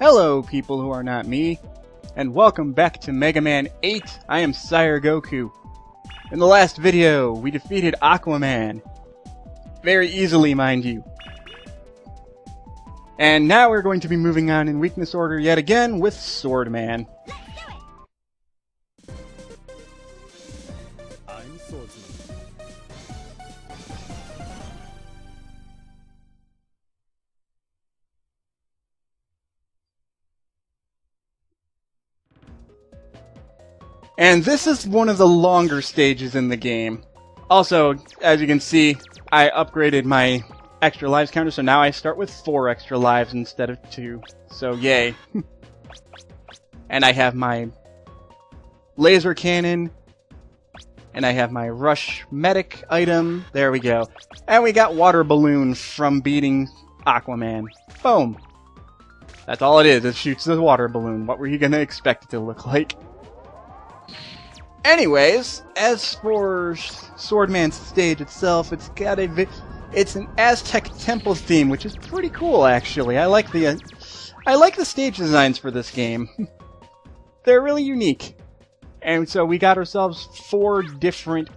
Hello, people who are not me, and welcome back to Mega Man 8. I am Sire Goku. In the last video, we defeated Aquaman. Very easily, mind you. And now we're going to be moving on in weakness order yet again with Swordman. I'm Swordsman. And this is one of the longer stages in the game. Also, as you can see, I upgraded my extra lives counter, so now I start with 4 extra lives instead of 2. So yay. And I have my laser cannon, and I have my rush medic item. There we go. And we got water balloon from beating Aquaman. Boom. That's all it is. It shoots the water balloon. What were you going to expect it to look like? Anyways, as for Swordman's stage itself, it's an Aztec temple theme, which is pretty cool actually. I like the stage designs for this game. They're really unique. And so we got ourselves 4 different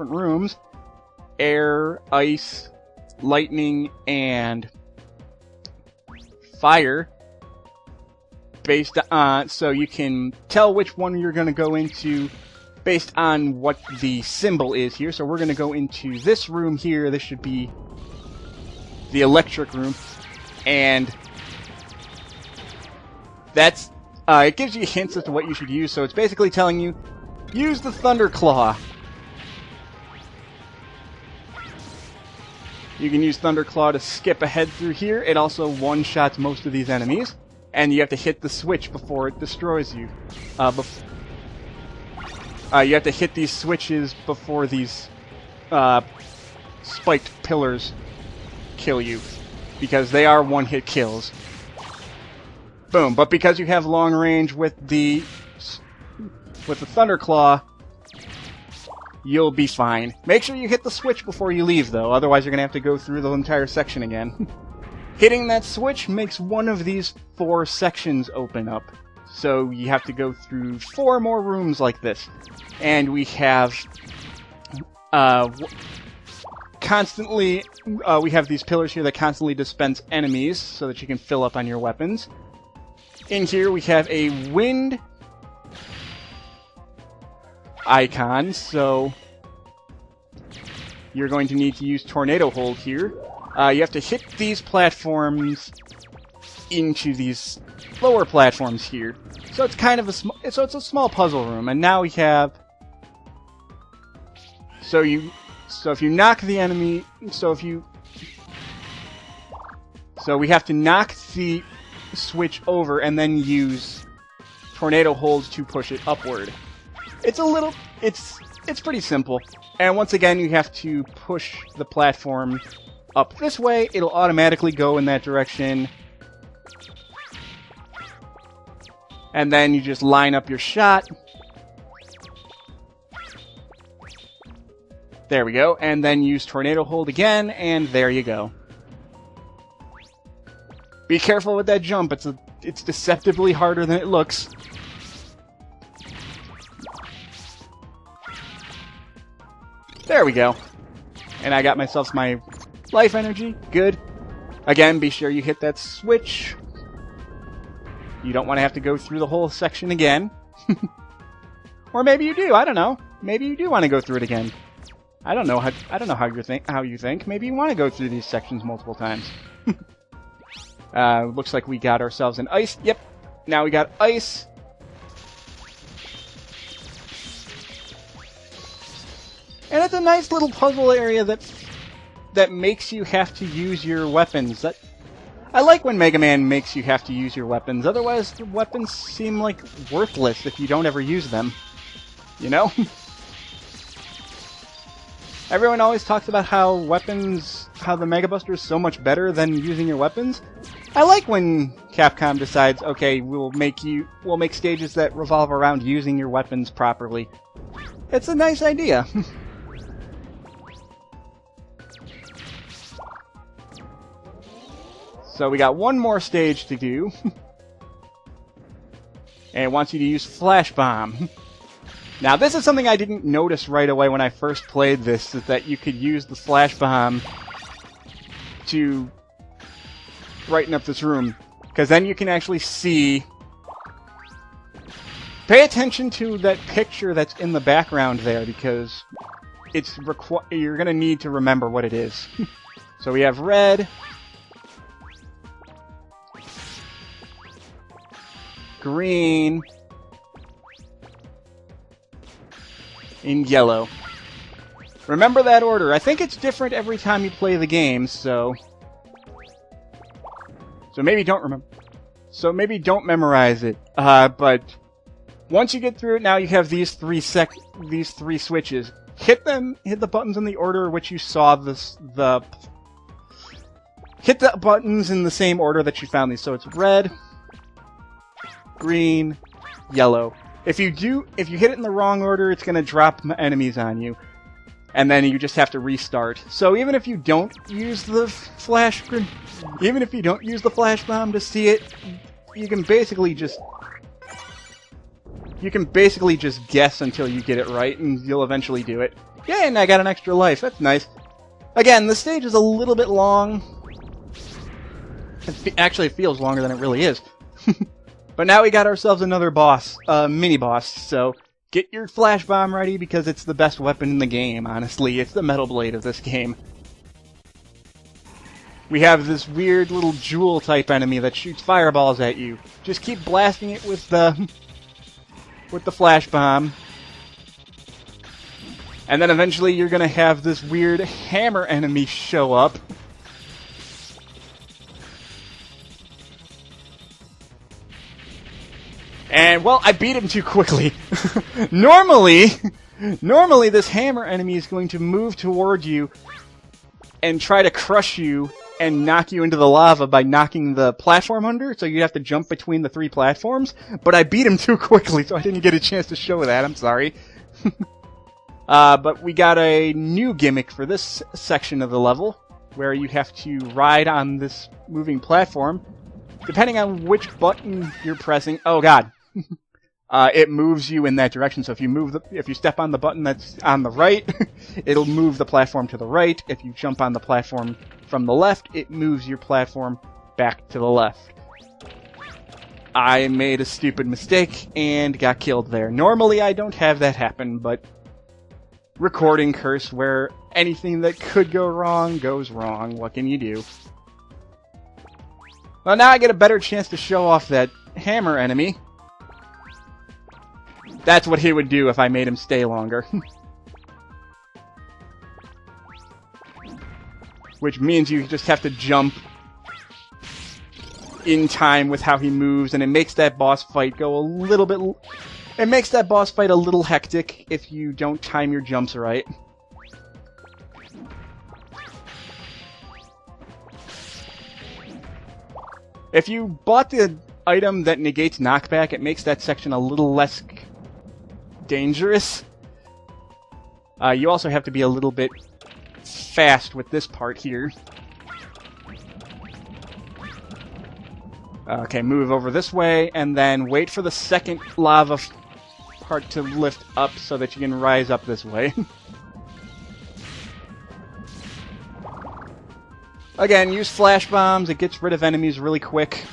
rooms: air, ice, lightning, and fire. Based on, so you can tell which one you're going to go into based on what the symbol is here. So we're going to go into this room here. This should be the electric room, and that's it gives you hints as to what you should use. So it's basically telling you, use the Thunder Claw. You can use Thunder Claw to skip ahead through here. It also one-shots most of these enemies. And you have to hit the switch before it destroys you. You have to hit these switches before these spiked pillars kill you, because they are one-hit kills. Boom! But because you have long range with the Thunder Claw, you'll be fine. Make sure you hit the switch before you leave, though. Otherwise, you're gonna have to go through the entire section again. Hitting that switch makes one of these 4 sections open up. So you have to go through 4 more rooms like this. And we have we have these pillars here that constantly dispense enemies so that you can fill up on your weapons. In here we have a wind icon, so you're going to need to use Tornado Hold here. You have to hit these platforms into these lower platforms here. So it's kind of a it's a small puzzle room. And now we have, so if you knock the enemy, so we have to knock the switch over and then use Tornado Holds to push it upward. It's pretty simple. And once again, you have to push the platform up this way. It'll automatically go in that direction. And then you just line up your shot. There we go. And then use Tornado Hold again, and there you go. Be careful with that jump. It's deceptively harder than it looks. There we go. And I got myself my life energy. Good. Again, be sure you hit that switch. You don't want to have to go through the whole section again. Or maybe you do. I don't know. Maybe you do want to go through it again. I don't know how you think. Maybe you want to go through these sections multiple times. Looks like we got ourselves an ice. Yep. Now we got ice. And it's a nice little puzzle area that makes you have to use your weapons. I like when Mega Man makes you have to use your weapons. Otherwise, the weapons seem like worthless if you don't ever use them. You know? Everyone always talks about how the Mega Buster is so much better than using your weapons. I like when Capcom decides, okay, we'll make stages that revolve around using your weapons properly. It's a nice idea. So we got one more stage to do. And it wants you to use Flash Bomb. Now, this is something I didn't notice right away when I first played this, is that you could use the Flash Bomb to brighten up this room. Because then you can actually see... Pay attention to that picture that's in the background there, because it's you're going to need to remember what it is. So we have red, green, and yellow. Remember that order. I think it's different every time you play the game, so maybe don't remember. So maybe don't memorize it. But once you get through it, now you have these three switches. Hit the buttons in the order which you saw hit the buttons in the same order that you found these. So it's red, green, yellow. If you hit it in the wrong order, it's going to drop enemies on you. And then you just have to restart. So even if you don't use the flash bomb to see it, you can basically just guess until you get it right, and you'll eventually do it. Yay, and I got an extra life. That's nice. Again, the stage is a little bit long. Actually, it feels longer than it really is. But now we got ourselves another boss, mini-boss, so get your Flash Bomb ready because it's the best weapon in the game, honestly. It's the Metal Blade of this game. We have this weird little jewel-type enemy that shoots fireballs at you. Just keep blasting it with the Flash Bomb. And then eventually you're going to have this weird hammer enemy show up. And, well, I beat him too quickly. Normally this hammer enemy is going to move toward you and try to crush you and knock you into the lava by knocking the platform under, so you have to jump between the 3 platforms. But I beat him too quickly, so I didn't get a chance to show that. I'm sorry. But we got a new gimmick for this section of the level, where you have to ride on this moving platform. Depending on which button you're pressing... Oh, God. It moves you in that direction. So if you step on the button that's on the right, it'll move the platform to the right. If you jump on the platform from the left, it moves your platform back to the left. I made a stupid mistake and got killed there. Normally I don't have that happen, but recording curse, where anything that could go wrong goes wrong. What can you do? Well, now I get a better chance to show off that hammer enemy. That's what he would do if I made him stay longer. Which means you just have to jump in time with how he moves, and it makes that boss fight go a little bit... It makes that boss fight a little hectic if you don't time your jumps right. If you bought the item that negates knockback, it makes that section a little less dangerous. You also have to be a little bit fast with this part here. Okay, move over this way, and then wait for the second lava part to lift up so that you can rise up this way. Again, use flash bombs. It gets rid of enemies really quick.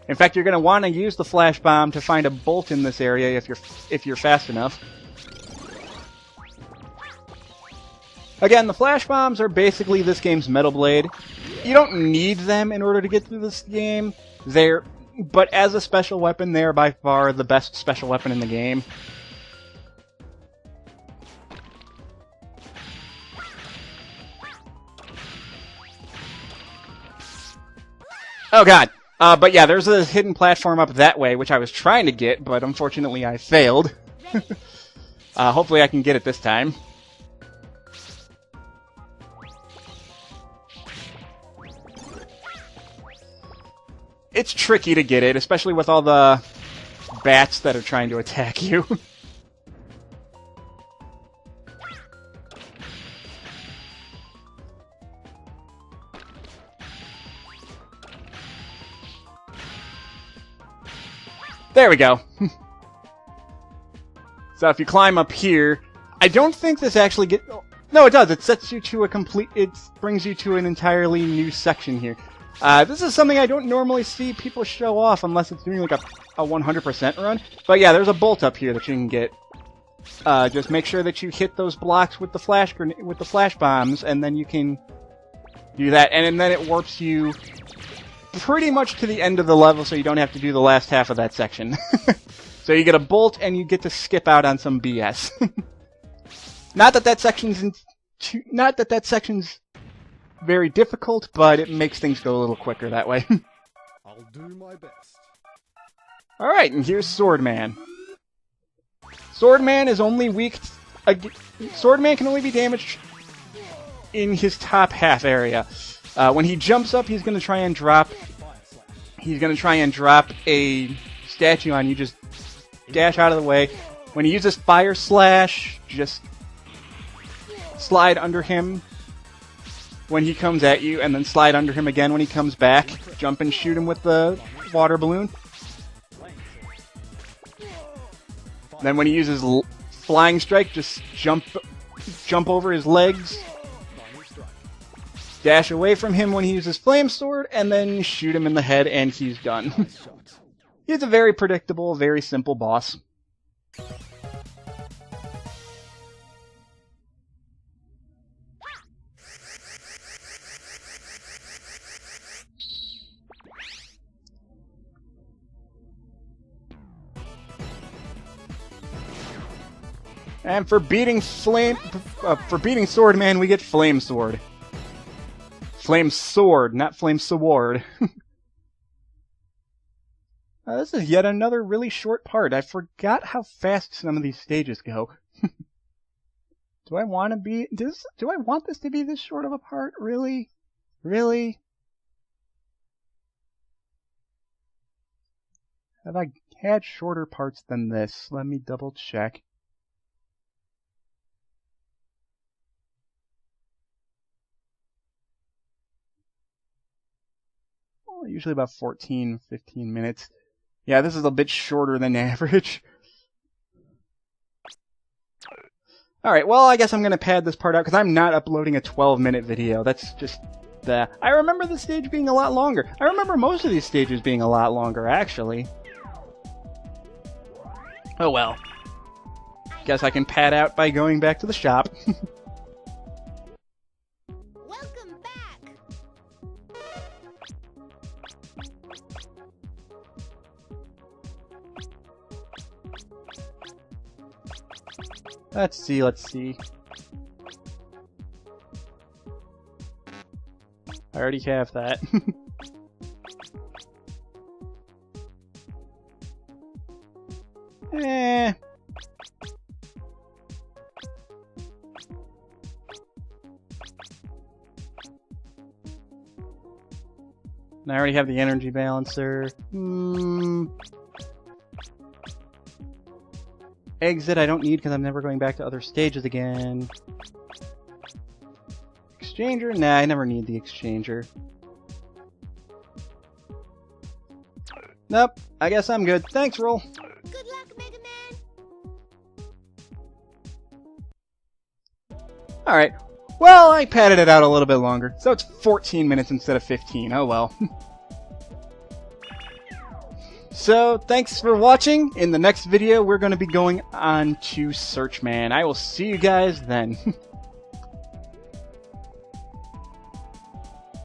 In fact, you're going to want to use the flash bomb to find a bolt in this area if you're fast enough. Again, the flash bombs are basically this game's Metal Blade. You don't need them in order to get through this game. But as a special weapon, they're by far the best special weapon in the game. Oh god. But yeah, there's a hidden platform up that way, which I was trying to get, but unfortunately I failed. Hopefully I can get it this time. It's tricky to get it, especially with all the bats that are trying to attack you. There we go. So if you climb up here, I don't think this actually get... No, it does. It sets you to a complete... It brings you to an entirely new section here. This is something I don't normally see people show off unless it's doing like a 100% run. But yeah, there's a bolt up here that you can get. Just make sure that you hit those blocks with the flash bombs, and then you can do that. And then it warps you pretty much to the end of the level, so you don't have to do the last half of that section. So you get a bolt, and you get to skip out on some BS. Not that that section's very difficult, but it makes things go a little quicker that way. I'll do my best. Alright, and here's Swordman. Swordman is only weak... Swordman can only be damaged in his top half area. When he jumps up, he's going to try and drop... He's going to try and drop a statue on you. Just dash out of the way. When he uses Fire Slash, just slide under him when he comes at you, and then slide under him again when he comes back. Jump and shoot him with the water balloon. Then when he uses Flying Strike, just jump over his legs. Dash away from him when he uses Flame Sword, and then shoot him in the head, and he's done. He's a very predictable, very simple boss. And for beating Swordman, we get Flame Sword. Flame Sword, not Flame Sword. This is yet another really short part. I forgot how fast some of these stages go. Do I want this to be this short of a part? Really? Really? Have I had shorter parts than this? Let me double check. Well, usually about 14, 15 minutes. Yeah, this is a bit shorter than average. Alright, well, I guess I'm going to pad this part out, because I'm not uploading a 12-minute video. That's just... I remember the stage being a lot longer. I remember most of these stages being a lot longer, actually. Oh well. Guess I can pad out by going back to the shop. Welcome back. Let's see. I already have that. Eh. And I already have the energy balancer. Exit I don't need because I'm never going back to other stages again. Exchanger? Nah, I never need the exchanger. Nope, I guess I'm good. Thanks, Roll. Good luck, Mega Man. Alright, well, I padded it out a little bit longer, so it's 14 minutes instead of 15. Oh well. So, thanks for watching. In the next video, we're going to be going on to Searchman. I will see you guys then.